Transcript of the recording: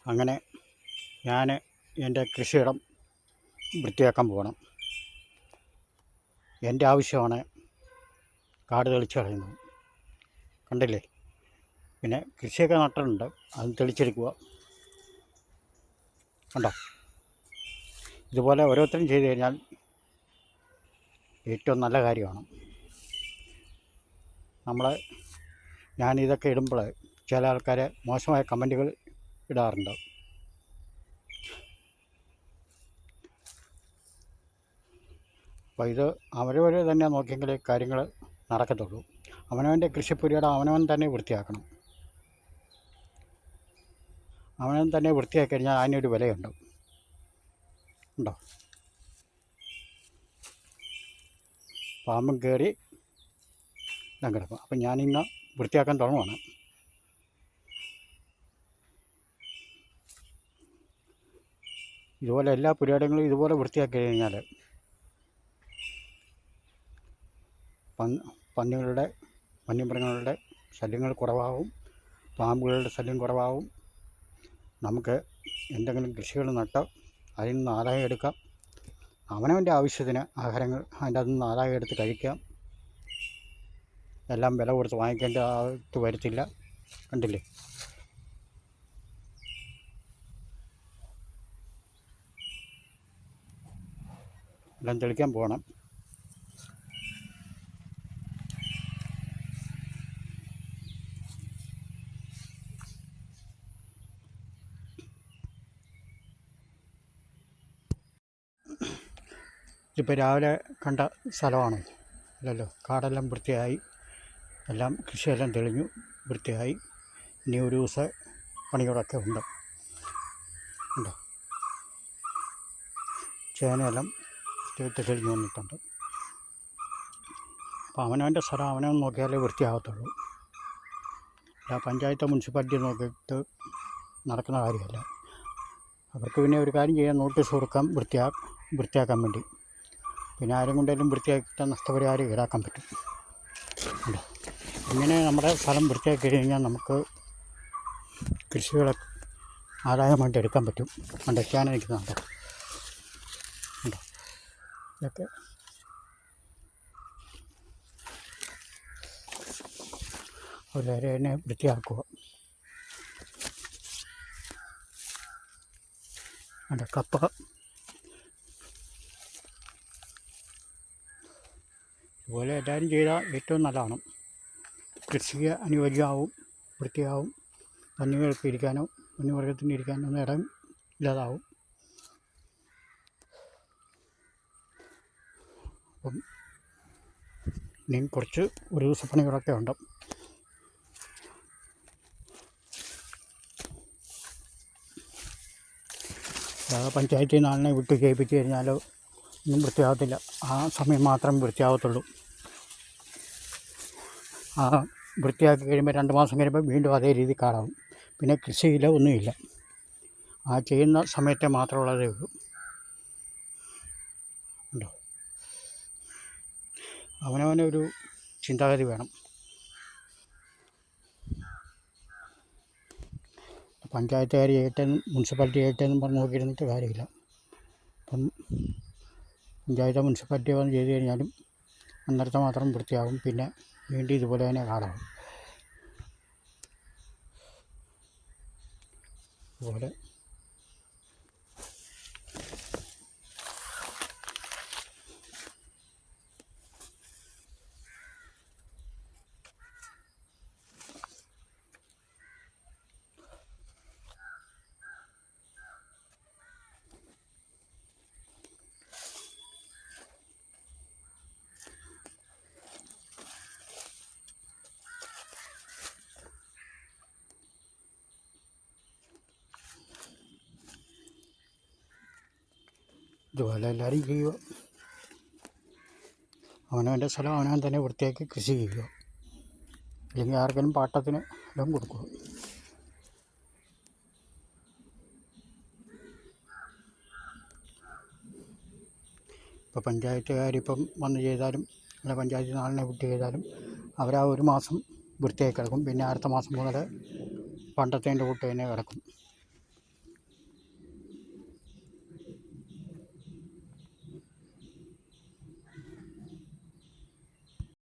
അങ്ങനെ ഞാൻ എൻ്റെ കൃഷിയിടം വൃത്തിയാക്കാൻ പോകണം. എൻ്റെ ആവശ്യമാണ് കാട് തെളിച്ച് കളയുന്നത്. കണ്ടില്ലേ? പിന്നെ കൃഷിയൊക്കെ നട്ടിട്ടുണ്ട്, അത് തെളിച്ചെടുക്കുക. കണ്ടോ? ഇതുപോലെ ഓരോരുത്തരും ചെയ്തു കഴിഞ്ഞാൽ ഏറ്റവും നല്ല കാര്യമാണ്. ഞാനിതൊക്കെ ഇടുമ്പോൾ ചില ആൾക്കാർ മോശമായ കമൻറ്റുകൾ ഇടാറുണ്ട്. അപ്പോൾ ഇത് അവരവർ തന്നെ നോക്കിയെങ്കിലേ കാര്യങ്ങൾ നടക്കത്തുള്ളൂ. അവനവൻ്റെ കൃഷിപ്പുരയിടം അവനവൻ തന്നെ വൃത്തിയാക്കണം. അവനവൻ തന്നെ വൃത്തിയാക്കി കഴിഞ്ഞാൽ അതിനൊരു വിലയുണ്ട്. ഉണ്ടോ? പാമ്പും കയറി ഇടം കിടക്കും. അപ്പം ഞാനിന്ന് വൃത്തിയാക്കാൻ തുടങ്ങുവാണ്. ഇതുപോലെ എല്ലാ പുരയിടങ്ങളും ഇതുപോലെ വൃത്തിയാക്കി കഴിഞ്ഞാൽ വന്യമൃഗങ്ങളുടെ ശല്യങ്ങൾ കുറവാകും, പാമ്പുകളുടെ ശല്യം കുറവാകും. നമുക്ക് എന്തെങ്കിലും കൃഷികൾ നട്ട് അതിൽ നിന്ന് ആദായം എടുക്കാം. അവനവൻ്റെ ആവശ്യത്തിന് ആഹാരങ്ങൾ അതിൻ്റെ അതിൽ നിന്ന് ആദായം എടുത്ത് കഴിക്കാം. എല്ലാം വില കൊടുത്ത് വാങ്ങിക്കേണ്ട ആവശ്യം വരത്തില്ല. കണ്ടില്ലേ? എല്ലാം തെളിക്കാൻ പോകണം. ഇതിപ്പോൾ രാവിലെ കണ്ട സ്ഥലമാണോ? അല്ലല്ലോ. കാടെല്ലാം വൃത്തിയായി, എല്ലാം കൃഷിയെല്ലാം തെളിഞ്ഞു വൃത്തിയായി. ഇനി ഒരു ദിവസം പണികളൊക്കെ ഉണ്ട്. ഉണ്ടോ? ചേനയെല്ലാം തെളിഞ്ഞു വന്നിട്ടുണ്ട്. അപ്പോൾ അവനവൻ്റെ സ്ഥലം അവനവൻ നോക്കിയാലേ വൃത്തിയാകത്തുള്ളൂ. പഞ്ചായത്ത് മുനിസിപ്പാലിറ്റി നോക്കിയിട്ട് നടക്കുന്ന കാര്യമല്ല. അവർക്ക് പിന്നെ ഒരു കാര്യം ചെയ്യാൻ നോട്ടീസ് കൊടുക്കാം, വൃത്തിയാക്കാൻ വേണ്ടി. പിന്നെ ആരും കൊണ്ടെങ്കിലും വൃത്തിയാക്കിയിട്ട് നഷ്ടപരിഹാരം ഈടാക്കാൻ പറ്റും. ഉണ്ടോ? ഇങ്ങനെ നമ്മുടെ സ്ഥലം വൃത്തിയാക്കി കഴിഞ്ഞാൽ നമുക്ക് കൃഷികളെ ആദായമായിട്ട് എടുക്കാൻ പറ്റും. കണ്ടെത്താൻ നിൽക്കുന്നുണ്ടോ? ഉണ്ടോ? ഇതൊക്കെ അവരെ തന്നെ വൃത്തിയാക്കുക. അവിടെ കപ്പ ഇതുപോലെ എല്ലാവരും ചെയ്താൽ ഏറ്റവും നല്ലതാണ്. കൃഷിക്ക് അനുയോജ്യമാവും, വൃത്തിയാവും. വന്യമൃഗങ്ങൾക്ക് ഇരിക്കാനോ വന്യമൃഗത്തിന് ഇരിക്കാനോ ഒന്നും ഇടം ഇല്ലാതാവും. അപ്പം ഇനിയും കുറച്ച് ഒരു ദിവസപ്പണികളൊക്കെ ഉണ്ട്. പഞ്ചായത്തിൽ നിന്ന് ആളിനെ വിട്ട് ചെയ്യിപ്പിച്ച് കഴിഞ്ഞാലോ ഒന്നും വൃത്തിയാകത്തില്ല. ആ സമയം മാത്രം വൃത്തിയാകത്തുള്ളൂ. ആ വൃത്തിയാക്കി കഴിയുമ്പോൾ 2 മാസം കഴിയുമ്പോൾ വീണ്ടും അതേ രീതി കാടാവും. പിന്നെ കൃഷിയില്ല, ഒന്നുമില്ല. ആ ചെയ്യുന്ന സമയത്തെ മാത്രമുള്ളതേ ഉള്ളൂ. ഉണ്ടോ? അവനവനൊരു ചിന്താഗതി വേണം. പഞ്ചായത്തുകാർ ഏറ്റവും മുനിസിപ്പാലിറ്റി ഏറ്റവും പറഞ്ഞ് നോക്കിയിരുന്നിട്ട് കാര്യമില്ല. അപ്പം പഞ്ചായത്ത് മുനിസിപ്പാലിറ്റി വന്ന് ചെയ്ത് കഴിഞ്ഞാലും അന്നേരത്തെ മാത്രം വൃത്തിയാകും. പിന്നെ വീണ്ടും ഇതുപോലെ തന്നെ കാടാവും. അതുപോലെ എല്ലാവരും ചെയ്യുക. അവനവൻ്റെ സ്ഥലം അവനവൻ തന്നെ വൃത്തിയാക്കി കൃഷി ചെയ്യുക. അല്ലെങ്കിൽ ആർക്കെങ്കിലും പാട്ടത്തിന് എല്ലാം കൊടുക്കുക. ഇപ്പോൾ പഞ്ചായത്തുകാരിപ്പം വന്ന് ചെയ്താലും അല്ല പഞ്ചായത്തിൽ നിന്ന് ആളിനെ വിട്ട് ചെയ്താലും അവരാ 1 മാസം വൃത്തിയായി കിടക്കും. പിന്നെ അടുത്ത മാസം മുതൽ പണ്ടത്തേൻ്റെ കൂട്ട് തന്നെ കിടക്കും.